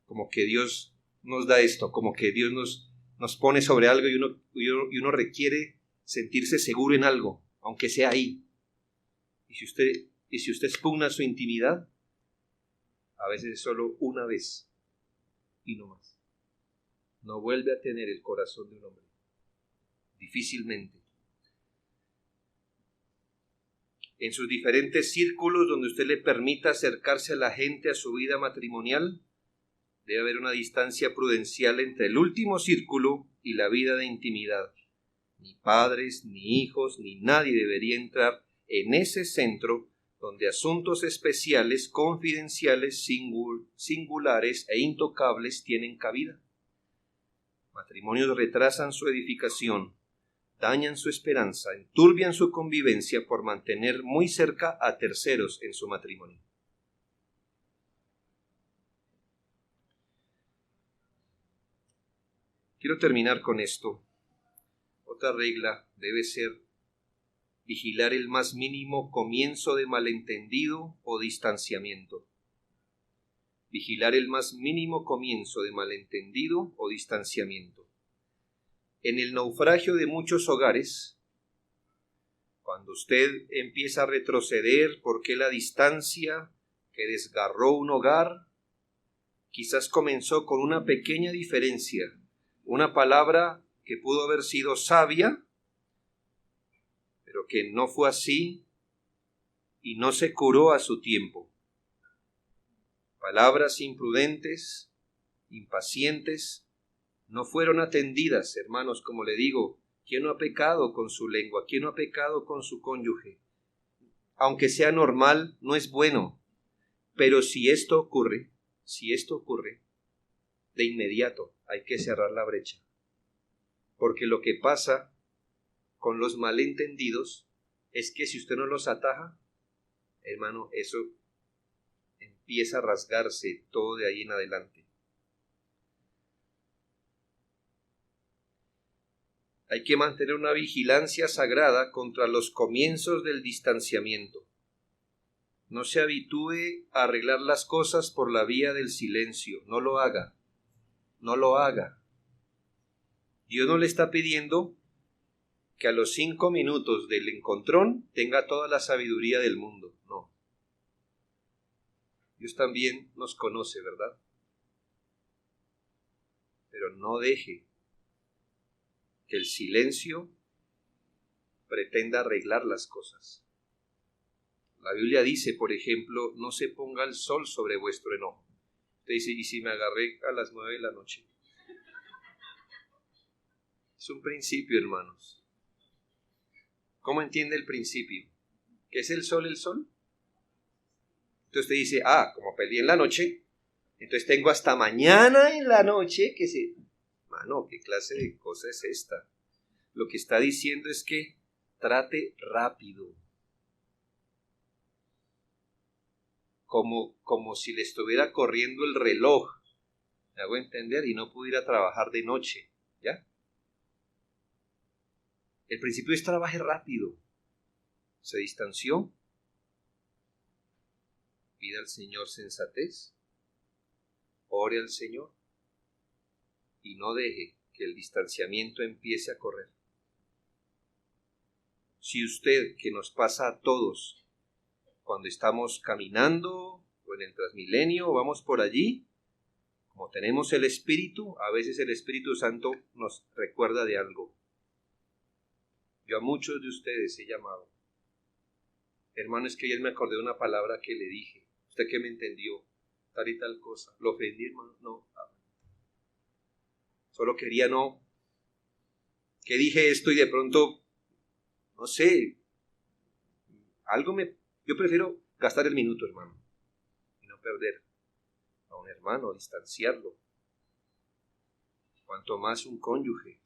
Como que Dios nos da esto, como que Dios nos pone sobre algo y uno requiere sentirse seguro en algo, aunque sea ahí. Y si usted expugna su intimidad, a veces es solo una vez y no más. No vuelve a tener el corazón de un hombre. Difícilmente. En sus diferentes círculos donde usted le permita acercarse a la gente a su vida matrimonial, debe haber una distancia prudencial entre el último círculo y la vida de intimidad. Ni padres, ni hijos, ni nadie debería entrar en ese centro donde asuntos especiales, confidenciales, singulares e intocables tienen cabida. Matrimonios retrasan su edificación, dañan su esperanza, enturbian su convivencia por mantener muy cerca a terceros en su matrimonio. Quiero terminar con esto. Otra regla debe ser vigilar el más mínimo comienzo de malentendido o distanciamiento. Vigilar el más mínimo comienzo de malentendido o distanciamiento. En el naufragio de muchos hogares, cuando usted empieza a retroceder porque la distancia que desgarró un hogar, quizás comenzó con una pequeña diferencia, una palabra que pudo haber sido sabia, pero que no fue así y no se curó a su tiempo. Palabras imprudentes, impacientes, no fueron atendidas, hermanos, como le digo. ¿Quién no ha pecado con su lengua? ¿Quién no ha pecado con su cónyuge? Aunque sea normal, no es bueno. Pero si esto ocurre, de inmediato hay que cerrar la brecha. Porque lo que pasa con los malentendidos es que si usted no los ataja, hermano, eso empieza a rasgarse todo de ahí en adelante. Hay que mantener una vigilancia sagrada contra los comienzos del distanciamiento. No se habitúe a arreglar las cosas por la vía del silencio. No lo haga. No lo haga. Dios no le está pidiendo que a los 5 minutos del encontrón tenga toda la sabiduría del mundo. No. Dios también nos conoce, ¿verdad? Pero no deje que el silencio pretenda arreglar las cosas. La Biblia dice, por ejemplo, no se ponga el sol sobre vuestro enojo. Usted dice, ¿y si me agarré a las 9 de la noche? Es un principio, hermanos. ¿Cómo entiende el principio? ¿Qué es el sol? El sol. Entonces usted dice, como peleé en la noche, entonces tengo hasta mañana en la noche que se... Mano, ¿qué clase de cosa es esta? Lo que está diciendo es que trate rápido. Como si le estuviera corriendo el reloj. ¿Me hago entender? Y no pudiera trabajar de noche. ¿Ya? El principio es trabaje rápido. Se distanció. Pida al Señor sensatez. Ore al Señor. Y no deje que el distanciamiento empiece a correr. Si usted, que nos pasa a todos, cuando estamos caminando o en el Transmilenio o vamos por allí, como tenemos el Espíritu, a veces el Espíritu Santo nos recuerda de algo. Yo a muchos de ustedes he llamado. Hermano, es que ayer me acordé de una palabra que le dije. ¿Usted qué me entendió? Tal y tal cosa. ¿Lo ofendí, hermano? No. Solo quería no. Que dije esto y de pronto, no sé, yo prefiero gastar el minuto, hermano, y no perder a un hermano, distanciarlo. Cuanto más un cónyuge.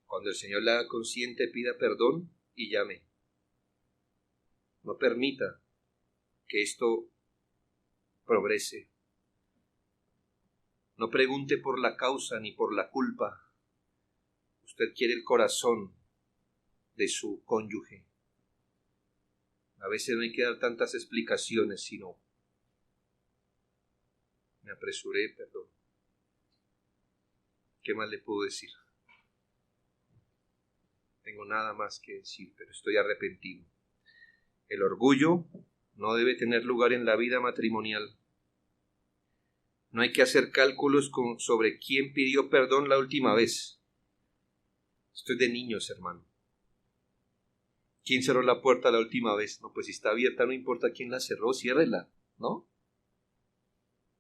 Cuando el Señor le haga consciente, pida perdón y llame. No permita que esto progrese. No pregunte por la causa ni por la culpa. Usted quiere el corazón de su cónyuge. A veces no hay que dar tantas explicaciones, sino me apresuré, perdón. ¿Qué más le puedo decir? Tengo nada más que decir, pero estoy arrepentido. El orgullo no debe tener lugar en la vida matrimonial. No hay que hacer cálculos sobre quién pidió perdón la última vez. Esto es de niños, hermano. ¿Quién cerró la puerta la última vez? No, pues si está abierta, no importa quién la cerró, ciérrela, ¿no?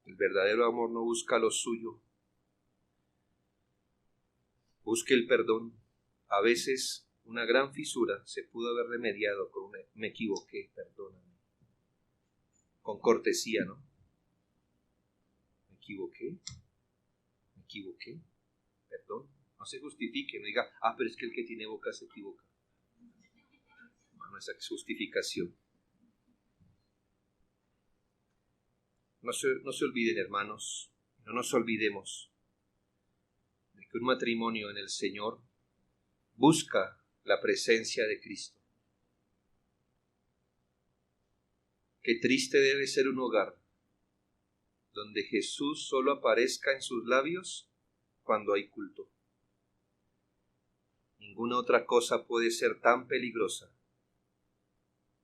El verdadero amor no busca lo suyo. Busque el perdón. A veces una gran fisura se pudo haber remediado con me equivoqué, perdóname. Con cortesía, ¿no? Me equivoqué, perdón. No se justifique, no diga, pero es que el que tiene boca se equivoca. No, esa justificación. No se olviden, hermanos, no nos olvidemos de que un matrimonio en el Señor busca la presencia de Cristo. Qué triste debe ser un hogar donde Jesús solo aparezca en sus labios cuando hay culto. Ninguna otra cosa puede ser tan peligrosa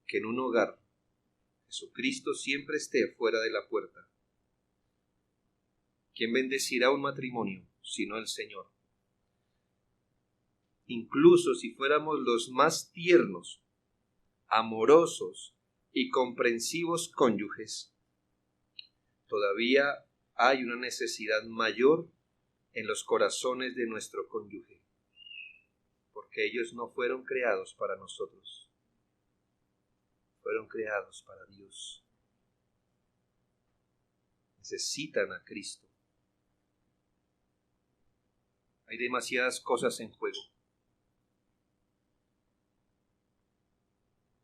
que en un hogar Jesucristo siempre esté fuera de la puerta. ¿Quién bendecirá un matrimonio sino el Señor? Incluso si fuéramos los más tiernos, amorosos y comprensivos cónyuges, todavía hay una necesidad mayor en los corazones de nuestro cónyuge, porque ellos no fueron creados para nosotros, fueron creados para Dios. Necesitan a Cristo. Hay demasiadas cosas en juego.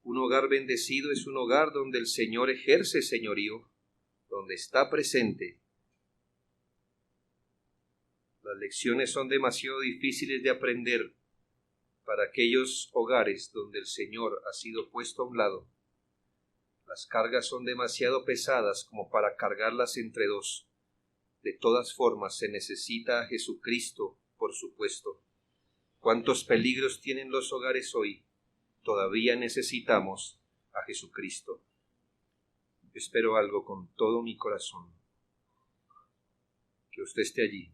Un hogar bendecido es un hogar donde el Señor ejerce señorío, donde está presente. Las lecciones son demasiado difíciles de aprender para aquellos hogares donde el Señor ha sido puesto a un lado. Las cargas son demasiado pesadas como para cargarlas entre dos. De todas formas, se necesita a Jesucristo, por supuesto. ¿Cuántos peligros tienen los hogares hoy? Todavía necesitamos a Jesucristo. Yo espero algo con todo mi corazón. Que usted esté allí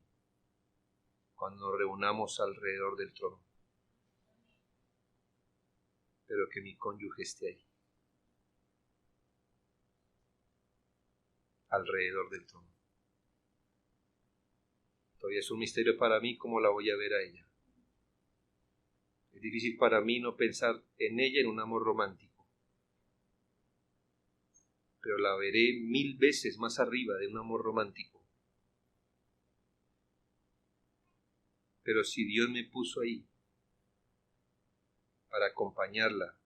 cuando nos reunamos alrededor del trono. pero que mi cónyuge esté ahí, alrededor del trono. Todavía es un misterio para mí cómo la voy a ver a ella. Es difícil para mí no pensar en ella en un amor romántico, pero la veré 1000 veces más arriba de un amor romántico. Pero si Dios me puso ahí para acompañarla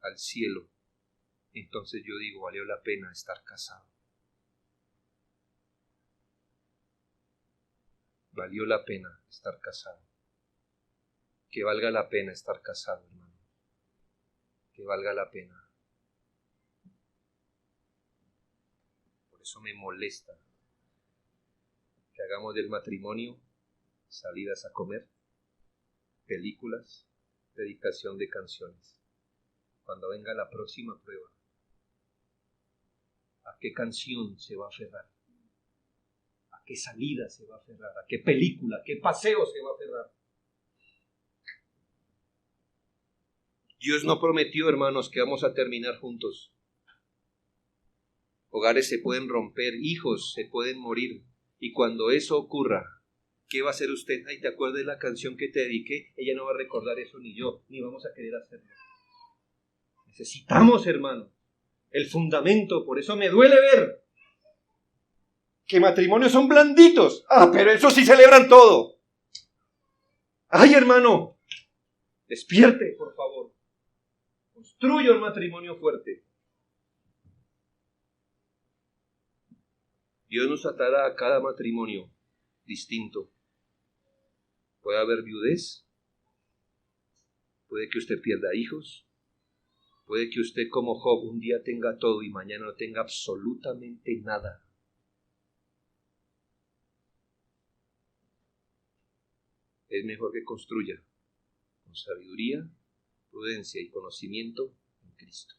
al cielo, entonces yo digo, valió la pena estar casado. Valió la pena estar casado. Que valga la pena estar casado, hermano. Que valga la pena. Por eso me molesta que hagamos del matrimonio salidas a comer, películas, dedicación de canciones. Cuando venga la próxima prueba, ¿a qué canción se va a aferrar? ¿A qué salida se va a aferrar? ¿A qué película? ¿A qué paseo se va a aferrar? Dios no prometió, hermanos, que vamos a terminar juntos. Hogares se pueden romper, hijos se pueden morir. Y cuando eso ocurra, ¿qué va a hacer usted? Ay, ¿te acuerdas de la canción que te dediqué? Ella no va a recordar eso ni yo, ni vamos a querer hacerlo. Necesitamos, hermano, el fundamento. Por eso me duele ver que matrimonios son blanditos. Pero eso sí celebran todo. Ay, hermano, despierte, por favor. Construya un matrimonio fuerte. Dios nos atará a cada matrimonio distinto. Puede haber viudez, puede que usted pierda hijos, puede que usted como Job un día tenga todo y mañana no tenga absolutamente nada. Es mejor que construya con sabiduría, prudencia y conocimiento en Cristo.